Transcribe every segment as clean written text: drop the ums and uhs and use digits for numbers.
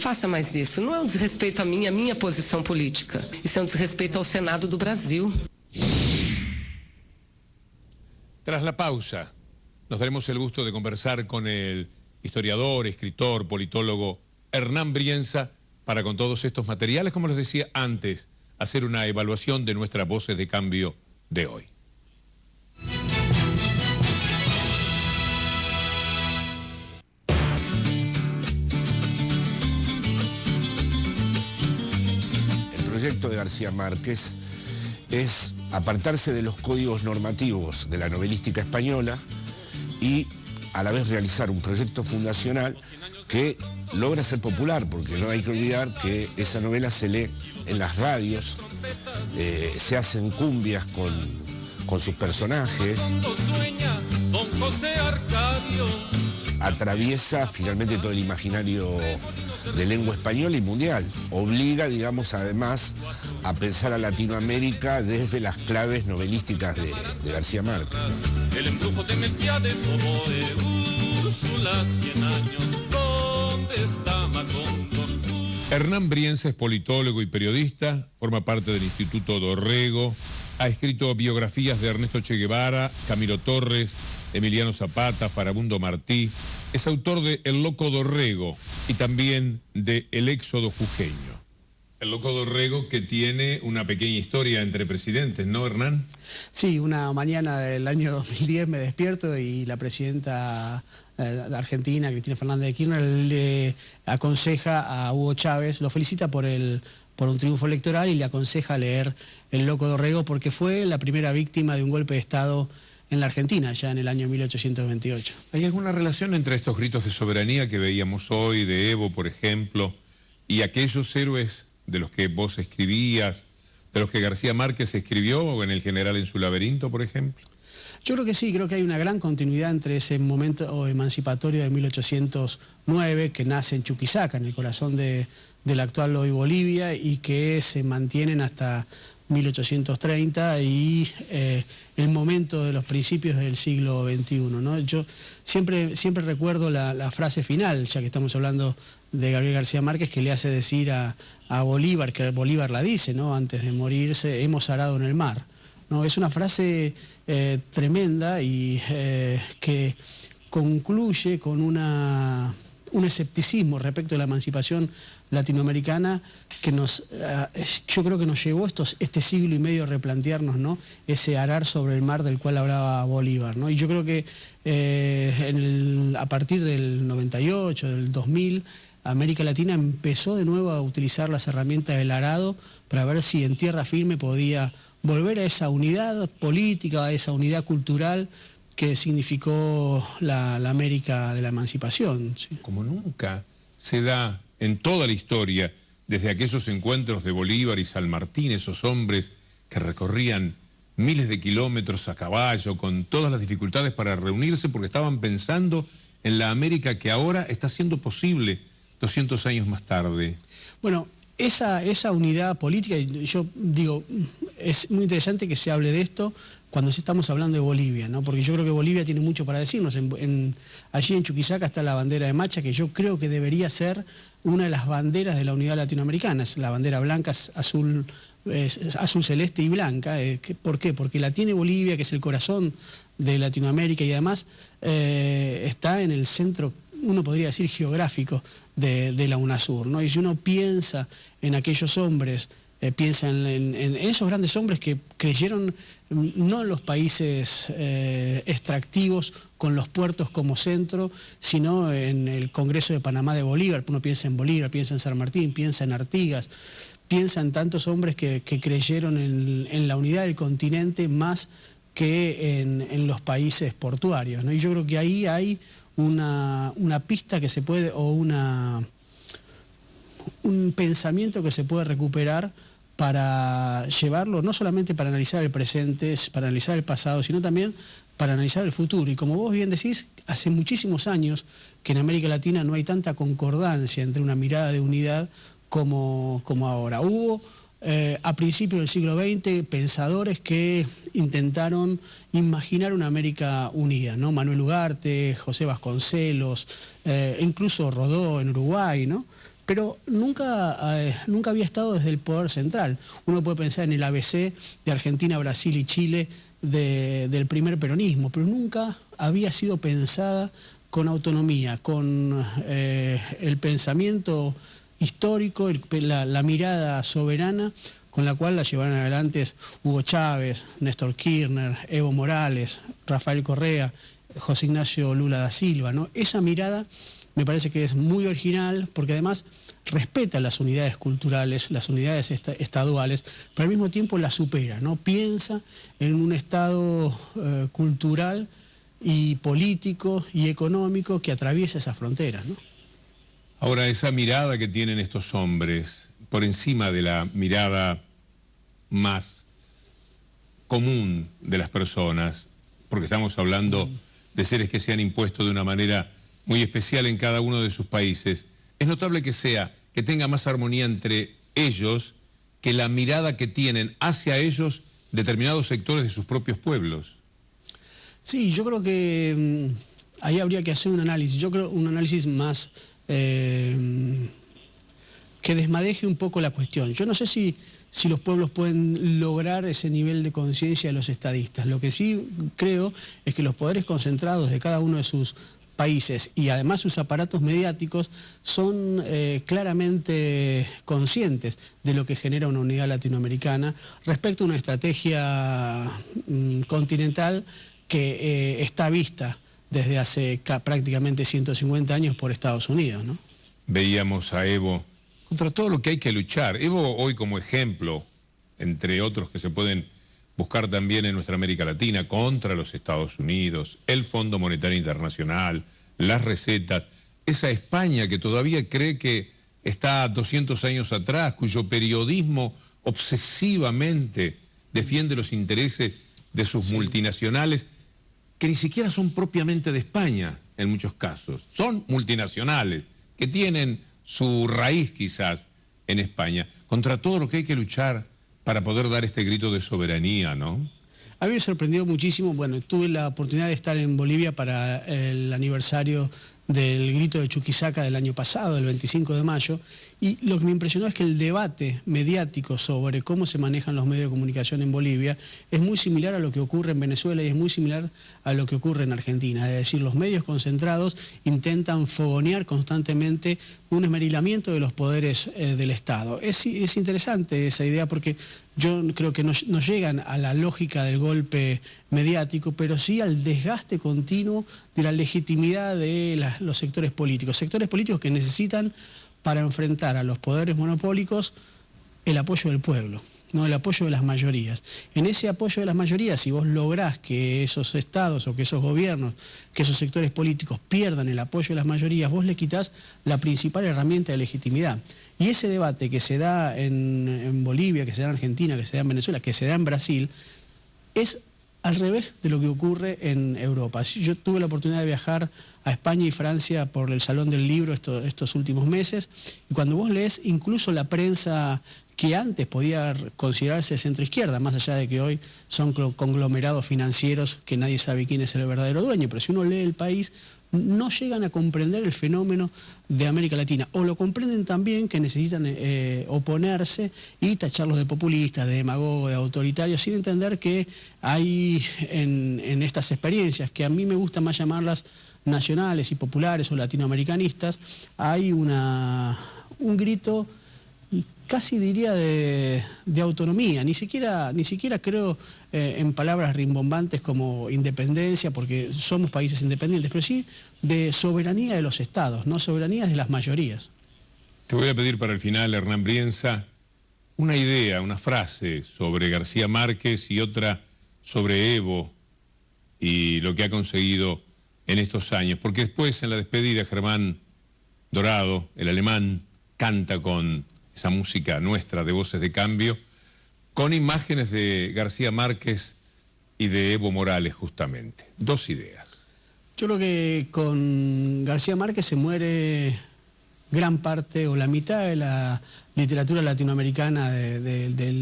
faça mais isso. Não é um desrespeito a minha posição política. Isso é um desrespeito ao Senado do Brasil. Tras la pausa, nos daremos el gusto de conversar con el historiador, escritor, politólogo Hernán Brienza para, con todos estos materiales, como les decía antes, hacer una evaluación de nuestras voces de cambio de hoy. El proyecto de García Márquez es apartarse de los códigos normativos de la novelística española y a la vez realizar un proyecto fundacional que logra ser popular, porque no hay que olvidar que esa novela se lee en las radios, se hacen cumbias con sus personajes, atraviesa finalmente todo el imaginario de lengua española y mundial. Obliga, digamos, además a pensar a Latinoamérica desde las claves novelísticas de García Márquez. El embrujo de Melquiades o de Úrsula, 100 años, ¿dónde está Macondo? Hernán Brienza es politólogo y periodista, forma parte del Instituto Dorrego, ha escrito biografías de Ernesto Che Guevara, Camilo Torres, Emiliano Zapata, Farabundo Martí, es autor de El Loco Dorrego y también de El Éxodo Jujeño. El Loco Dorrego, que tiene una pequeña historia entre presidentes, ¿no, Hernán? Sí, una mañana del año 2010 me despierto y la presidenta de Argentina, Cristina Fernández de Kirchner, le aconseja a Hugo Chávez, lo felicita por un triunfo electoral y le aconseja leer El Loco Dorrego porque fue la primera víctima de un golpe de Estado en la Argentina, ya en el año 1828. ¿Hay alguna relación entre estos gritos de soberanía que veíamos hoy, de Evo, por ejemplo, y aquellos héroes de los que vos escribías, de los que García Márquez escribió, o en El General en su laberinto, por ejemplo? Yo creo que sí, creo que hay una gran continuidad entre ese momento emancipatorio de 1809, que nace en Chuquisaca, en el corazón de la actual hoy Bolivia, y que se mantienen hasta 1830 y el momento de los principios del siglo XXI, ¿no? Yo siempre recuerdo la frase final, ya que estamos hablando de Gabriel García Márquez, que le hace decir a Bolívar, que Bolívar la dice, ¿no? Antes de morirse, hemos arado en el mar, ¿no? Es una frase tremenda y que concluye con un escepticismo respecto a la emancipación latinoamericana que yo creo que nos llevó este siglo y medio a replantearnos, ¿no? Ese arar sobre el mar del cual hablaba Bolívar, ¿no? Y yo creo que a partir del 98, del 2000, América Latina empezó de nuevo a utilizar las herramientas del arado para ver si en tierra firme podía volver a esa unidad política, a esa unidad cultural que significó la América de la emancipación, ¿sí? Como nunca se da en toda la historia, desde aquellos encuentros de Bolívar y San Martín, esos hombres que recorrían miles de kilómetros a caballo, con todas las dificultades para reunirse, porque estaban pensando en la América que ahora está siendo posible 200 años más tarde. Bueno, esa unidad política, yo digo, es muy interesante que se hable de esto cuando estamos hablando de Bolivia, ¿no? Porque yo creo que Bolivia tiene mucho para decirnos. Allí en Chuquisaca está la bandera de Macha, que yo creo que debería ser una de las banderas de la unidad latinoamericana. Es la bandera blanca, azul celeste y blanca. ¿Por qué? Porque la tiene Bolivia, que es el corazón de Latinoamérica, y además está en el centro, uno podría decir, geográfico de la UNASUR, ¿no? Y si uno piensa en aquellos hombres, piensa en esos grandes hombres que creyeron no en los países extractivos con los puertos como centro, sino en el Congreso de Panamá de Bolívar. Uno piensa en Bolívar, piensa en San Martín, piensa en Artigas, piensa en tantos hombres que creyeron en la unidad del continente más que en los países portuarios, ¿no? Y yo creo que ahí hay una pista que se puede, o un pensamiento que se puede recuperar para llevarlo, no solamente para analizar el presente, para analizar el pasado, sino también para analizar el futuro. Y como vos bien decís, hace muchísimos años que en América Latina no hay tanta concordancia entre una mirada de unidad como ahora. Hubo a principios del siglo XX pensadores que intentaron imaginar una América unida, ¿no? Manuel Ugarte, José Vasconcelos, incluso Rodó en Uruguay, ¿no? pero nunca había estado desde el poder central. Uno puede pensar en el ABC de Argentina, Brasil y Chile del primer peronismo, pero nunca había sido pensada con autonomía, con el pensamiento histórico, la mirada soberana con la cual la llevaron adelante Hugo Chávez, Néstor Kirchner, Evo Morales, Rafael Correa, José Ignacio Lula da Silva, ¿no? Esa mirada me parece que es muy original porque además respeta las unidades culturales, las unidades estaduales, pero al mismo tiempo las supera, ¿no? Piensa en un estado cultural y político y económico que atraviesa esas fronteras, ¿no? Ahora, esa mirada que tienen estos hombres, por encima de la mirada más común de las personas, porque estamos hablando de seres que se han impuesto de una manera muy especial en cada uno de sus países, es notable que tenga más armonía entre ellos que la mirada que tienen hacia ellos determinados sectores de sus propios pueblos. Sí, yo creo que ahí habría que hacer un análisis, yo creo un análisis más que desmadeje un poco la cuestión. Yo no sé si los pueblos pueden lograr ese nivel de conciencia de los estadistas. Lo que sí creo es que los poderes concentrados de cada uno de sus países y además sus aparatos mediáticos son claramente conscientes de lo que genera una unidad latinoamericana respecto a una estrategia continental que está vista desde hace prácticamente 150 años por Estados Unidos, ¿no? Veíamos a Evo contra todo lo que hay que luchar. Evo hoy como ejemplo, entre otros que se pueden buscar también en nuestra América Latina, contra los Estados Unidos, el Fondo Monetario Internacional, las recetas, esa España que todavía cree que está 200 años atrás, cuyo periodismo obsesivamente defiende los intereses de sus multinacionales, que ni siquiera son propiamente de España en muchos casos, son multinacionales, que tienen su raíz quizás en España, contra todo lo que hay que luchar para poder dar este grito de soberanía, ¿no? A mí me sorprendió muchísimo, bueno, tuve la oportunidad de estar en Bolivia para el aniversario del grito de Chuquisaca del año pasado, el 25 de mayo, y lo que me impresionó es que el debate mediático sobre cómo se manejan los medios de comunicación en Bolivia es muy similar a lo que ocurre en Venezuela y es muy similar a lo que ocurre en Argentina. Es decir, los medios concentrados intentan fogonear constantemente un esmerilamiento de los poderes del Estado. Es interesante esa idea porque yo creo que no llegan a la lógica del golpe mediático, pero sí al desgaste continuo de la legitimidad de los sectores políticos que necesitan para enfrentar a los poderes monopólicos el apoyo del pueblo, no el apoyo de las mayorías. En ese apoyo de las mayorías, si vos lográs que esos estados o que esos gobiernos, que esos sectores políticos pierdan el apoyo de las mayorías, vos le quitás la principal herramienta de legitimidad. Y ese debate que se da en Bolivia, que se da en Argentina, que se da en Venezuela, que se da en Brasil, es al revés de lo que ocurre en Europa. Yo tuve la oportunidad de viajar a España y Francia por el Salón del Libro estos últimos meses, y cuando vos lees incluso la prensa que antes podía considerarse centroizquierda, más allá de que hoy son conglomerados financieros que nadie sabe quién es el verdadero dueño, pero si uno lee El País, no llegan a comprender el fenómeno de América Latina, o lo comprenden también que necesitan oponerse y tacharlos de populistas, de demagogos, de autoritarios, sin entender que hay en estas experiencias, que a mí me gusta más llamarlas nacionales y populares o latinoamericanistas, hay un grito casi diría de autonomía, ni siquiera creo en palabras rimbombantes como independencia, porque somos países independientes, pero sí de soberanía de los estados, no soberanía de las mayorías. Te voy a pedir para el final, Hernán Brienza, una idea, una frase sobre García Márquez y otra sobre Evo y lo que ha conseguido en estos años, porque después en la despedida Germán Dorado, el alemán, canta con esa música nuestra de Voces de Cambio, con imágenes de García Márquez y de Evo Morales justamente. Dos ideas. Yo creo que con García Márquez se muere gran parte o la mitad de la literatura latinoamericana de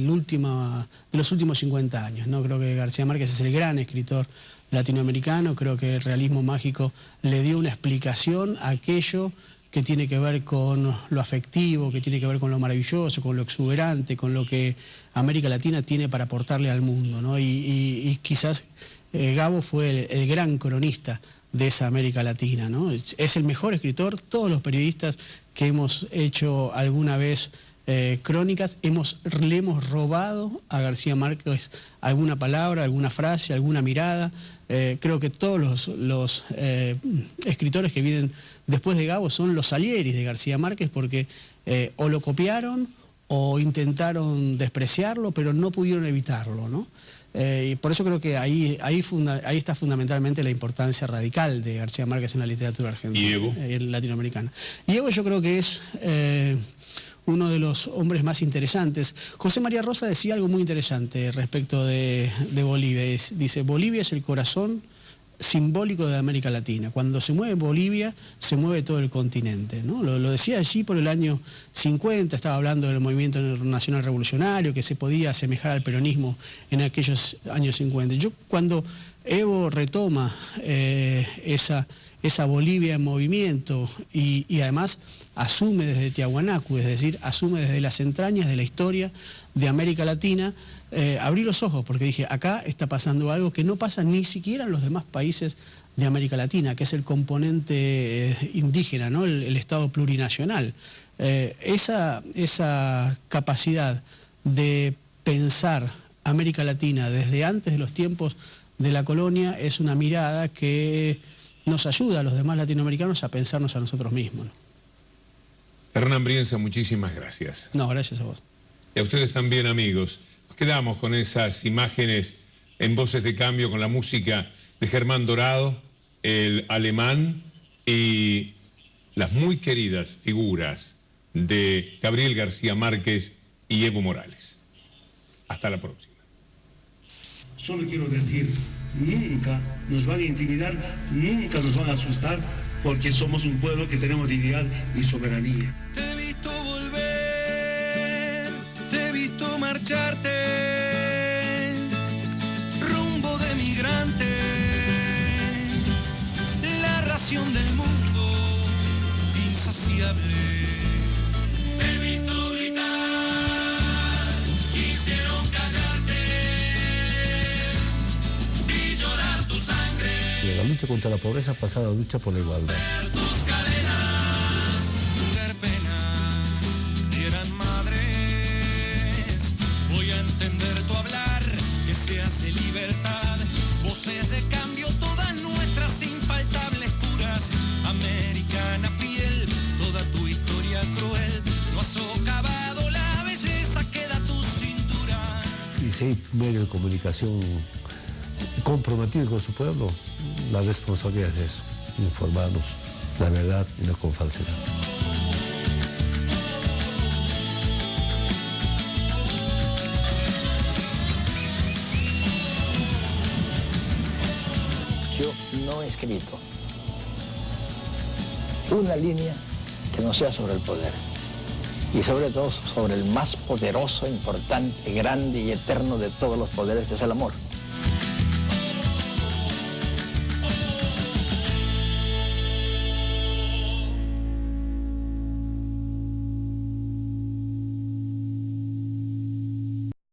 los últimos 50 años, ¿no? Creo que García Márquez es el gran escritor latinoamericano, creo que el realismo mágico le dio una explicación a aquello que tiene que ver con lo afectivo, que tiene que ver con lo maravilloso, con lo exuberante, con lo que América Latina tiene para aportarle al mundo, ¿no? Y quizás Gabo fue el gran cronista de esa América Latina, ¿no? Es el mejor escritor. Todos los periodistas que hemos hecho alguna vez crónicas, le hemos robado a García Márquez alguna palabra, alguna frase, alguna mirada. Creo que todos los escritores que vienen después de Gabo son los Salieris de García Márquez, porque o lo copiaron o intentaron despreciarlo, pero no pudieron evitarlo, ¿no? Y por eso creo que ahí está fundamentalmente la importancia radical de García Márquez en la literatura argentina. ¿Y Evo? Latinoamericana. Y Evo yo creo que es uno de los hombres más interesantes. José María Rosa decía algo muy interesante respecto de Bolivia. Dice, Bolivia es el corazón simbólico de América Latina. Cuando se mueve Bolivia, se mueve todo el continente, ¿no? Lo decía allí por el año 50, estaba hablando del movimiento nacional revolucionario, que se podía asemejar al peronismo en aquellos años 50. Yo cuando Evo retoma esa Bolivia en movimiento y además asume desde Tiahuanacu, es decir, asume desde las entrañas de la historia de América Latina, abrí los ojos porque dije, acá está pasando algo que no pasa ni siquiera en los demás países de América Latina, que es el componente indígena, ¿no? El Estado plurinacional. Esa capacidad de pensar América Latina desde antes de los tiempos de la colonia es una mirada que nos ayuda a los demás latinoamericanos a pensarnos a nosotros mismos, ¿no? Hernán Brienza, muchísimas gracias. No, gracias a vos. Y a ustedes también, amigos. Nos quedamos con esas imágenes en Voces de Cambio, con la música de Germán Dorado, el alemán, y las muy queridas figuras de Gabriel García Márquez y Evo Morales. Hasta la próxima. Solo quiero decir, nunca nos van a intimidar, nunca nos van a asustar, porque somos un pueblo que tenemos dignidad y soberanía. Te he visto volver, te he visto marcharte, rumbo de migrante, la ración del mundo insaciable. Te he visto gritar, quisieron callarte y llorar tu sangre. De la lucha contra la pobreza pasa a la lucha por la igualdad. Tus cadenas, jugar penas, y eran madres. Voy a entender tu hablar, que se hace libertad. Voces de cambio, todas nuestras infaltables curas. Americana piel, toda tu historia cruel. No has socavado la belleza que da tu cintura. Y si hay medio de comunicación comprometido con su pueblo, la responsabilidad es eso, informarnos la verdad y no con falsedad. Yo no he escrito una línea que no sea sobre el poder y sobre todo sobre el más poderoso, importante, grande y eterno de todos los poderes, que es el amor.